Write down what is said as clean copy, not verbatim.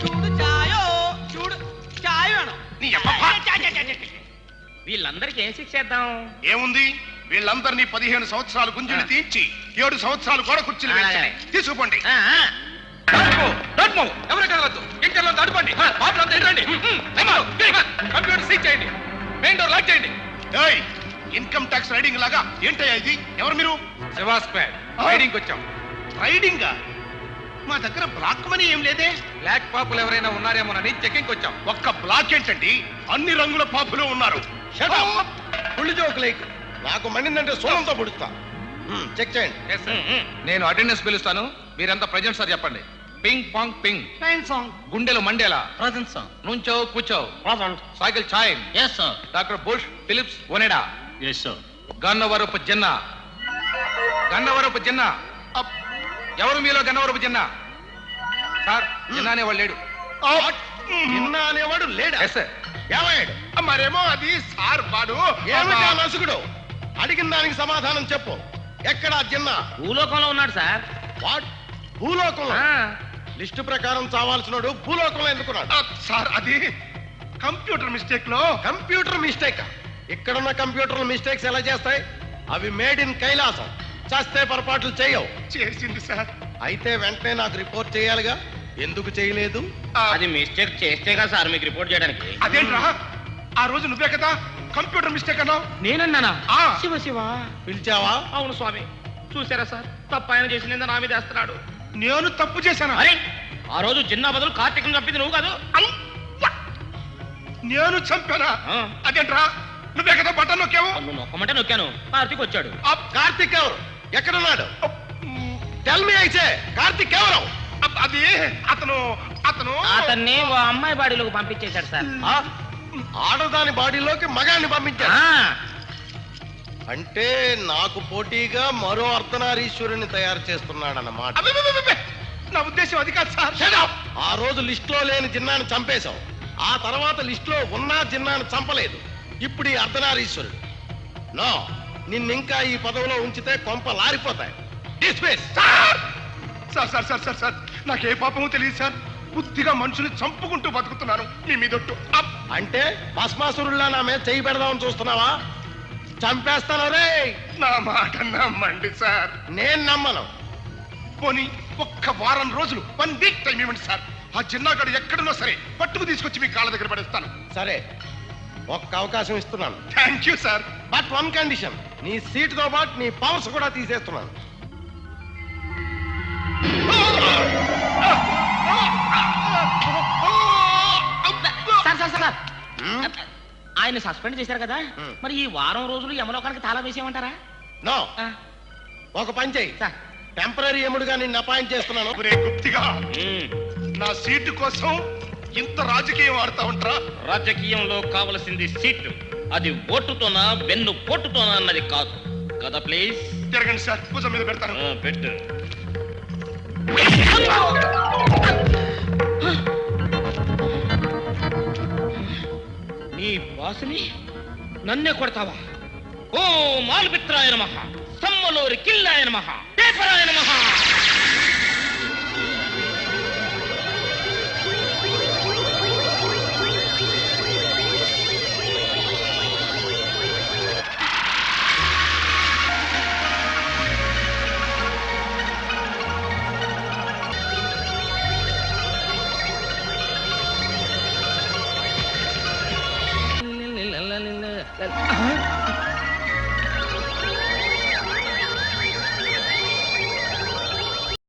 చూడు చాయో చూడు చాయ్ వేണം. వీళ్ళందరికీ ఏం శిక్ష చేద్దాం? ఏముంది, వీళ్ళందరినీ 15 సంవత్సరాలు గుంజుని తీర్చి 7 సంవత్సరాలు కూడా కుర్చీలు వేసి తీసుకుపోండి. ఎవరు కదలద్దు, ఇంట్లో తడుకోండి, కంప్యూటర్ సీజ్ చేయండి, మెయిన్ డోర్ లాక్ చేయండి. ఇన్కమ్ ట్యాక్స్ రైడింగ్ లాగా ఏంటయ్యా ఇది? ఎవరు మీరు? రైడింగ్ వచ్చాం. రైడింగ్? మా దగ్గర బ్లాక్ మనీ ఏం లేదే. బ్లాక్ పాపులు ఎవరైనా ఉన్నారేమోనని చెకింగ్ వచ్చాం. ఒక్క బ్లాక్ ఏంటండి, అన్ని రంగుల పాపులు ఉన్నారు. పుల్లి జోకు లేకు, నాకు మండిందంటే సోలంతో పుడుస్తా. చెక్ చేయండి. నేను అటెండెన్స్ పిలుస్తాను, మీరంతా ప్రజెంట్ సార్ చెప్పండి. పింగ్ పాంగ్ పింగ్, గుండెలు మండేలా, నుంచో కూర్చో, సైకిల్ ఛాయ్, doctor Bush Philips Onida, Gannavarapu Jinnah. Gannavarapu Jinnah ఎవరు మీలో? గన్నవరపు జిన్నా సార్, జిన్నా అనేవాడు లేడు. నిన్న అనేవాడు లేడా? ఏమయ్యాడు? మరేమో అది సార్ వాడు. ఏమిటా నసుగుడు? అడిగిన దానికి సమాధానం చెప్పు. ఎక్కడ జిన్నా? భూలోకంలో ఉన్నాడు సార్. వాట్? భూలోకంలో? లిస్టు ప్రకారం చావాల్సినాడు భూలోకంలో ఎందుకున్నాడు? సార్ అది కంప్యూటర్ మిస్టేక్ లో. Computer mistake? ఇక్కడున్న కంప్యూటర్ మిస్టేక్స్ ఎలా చేస్తాయి? అవి మేడ్ ఇన్ కైలాసం, చేస్తే పొరపాట్లు చేయవు. చేసింది సార్. అయితే వెంటనే నాకు రిపోర్ట్ చేయాలిగా, ఎందుకు చేయలేదు? అది మిస్టేక్ చేస్తేగా సార్ మీకు రిపోర్ట్ చేయడానికి. అదేంట్రా, ఆ రోజు నువ్వే కదా కంప్యూటర్ మిస్టేక్ అన్నావు. నేనన్నానా? ఆ. శివ శివ. పిలిచావా? అవును స్వామి. చూసారా సార్, తప్ప ఆయన చేసిన నా మీద వేస్తున్నాడు. నేను తప్పు చేశాను. అరే, ఆ రోజు చిన్న బదులు కార్తీకం చంపింది నువ్వు కాదు? నేను చంపానా? అదేంట్రా, నువ్వే కదా బటన్ నొక్కావు. నువ్వు నొక్కమంటే నొక్కాను. కార్తీక్ వచ్చాడు. కార్తీక్ ఎవరు? ఎక్కడున్నాడు? Tell me. అయితే కార్తీక్ ఎవరు? అది అతను అతను అతన్ని ఓ అమ్మాయి బాడీలోకి పంపించేశాడు సార్. ఆడదాని బాడీలోకి మగాన్ని పంపించాడు. అంటే నాకు పోటీగా మరో అర్ధనారీశ్వరుని తయారు చేస్తున్నాడన్నమాట. నా ఉద్దేశం అది కాదు సార్. ఆ రోజు లిస్ట్ లో లేని జిన్నాను చంపేశావు. ఆ తర్వాత లిస్ట్ లో ఉన్న జిన్నాను చంపలేదు. ఇప్పుడు ఈ అర్ధనారీశ్వరుడు. నో, నిన్నింకా ఈ పదవిలో ఉంచితే కొంప లారిపోతాయి. Dismiss. Sir sir sir sir sir నాకే పాపమో తెలియదు సార్. బుద్ధిగా మనుషులు చంపుకుంటూ బతుకుతున్నాను మీ మీదొట్టు. అంటే భస్మాసురుల్లా నా మీద చేయి పెడదామని చూస్తున్నావా? చంపేస్తాను రే. నా మాట నమ్మండి సార్. నేను నమ్మను. పోనీ ఒక్క వారం రోజులు 1 వీక్ టైం ఇవ్వండి సార్. ఆ చిన్నగాడు ఎక్కడున్నా సరే పట్టుకు తీసుకొచ్చి మీ కాళ్ళ దగ్గర పడేస్తాను. సరే, ఒక్క అవకాశం ఇస్తున్నాను. Thank you sir. But 1 condition. నీ సీటుతో పాటు నీ పవర్స్ కూడా తీసేస్తున్నాను. సార్ సార్, ఆయన సస్పెండ్ చేశారు కదా, మరి ఈ వారం రోజులు యమలోకానికి తాళం వేసేయమంటారా? నో, ఒక పని చెయ్యి. టెంపరీ ఎముడుగా నిన్ను అపాయింట్ చేస్తున్నాను. గుప్తిగా నా సీటు కోసం ఇంత రాజకీయం ఆడుతా ఉంటారా? రాజకీయంలో కావలసింది సీటు. అది ఓటుతోనా వెన్ను పోటుతోనా అన్నది కాదు కదా. ప్లీజ్ జరగండి సార్, భుజం మీద పెడతాను. పెట్టు. నీ బాసుని నన్నే కొడతావా? ఓ మాల్పిత్రాయ నమః, సమ్మలూరి కిల్లాయ నమః, పేపరాయ నమః.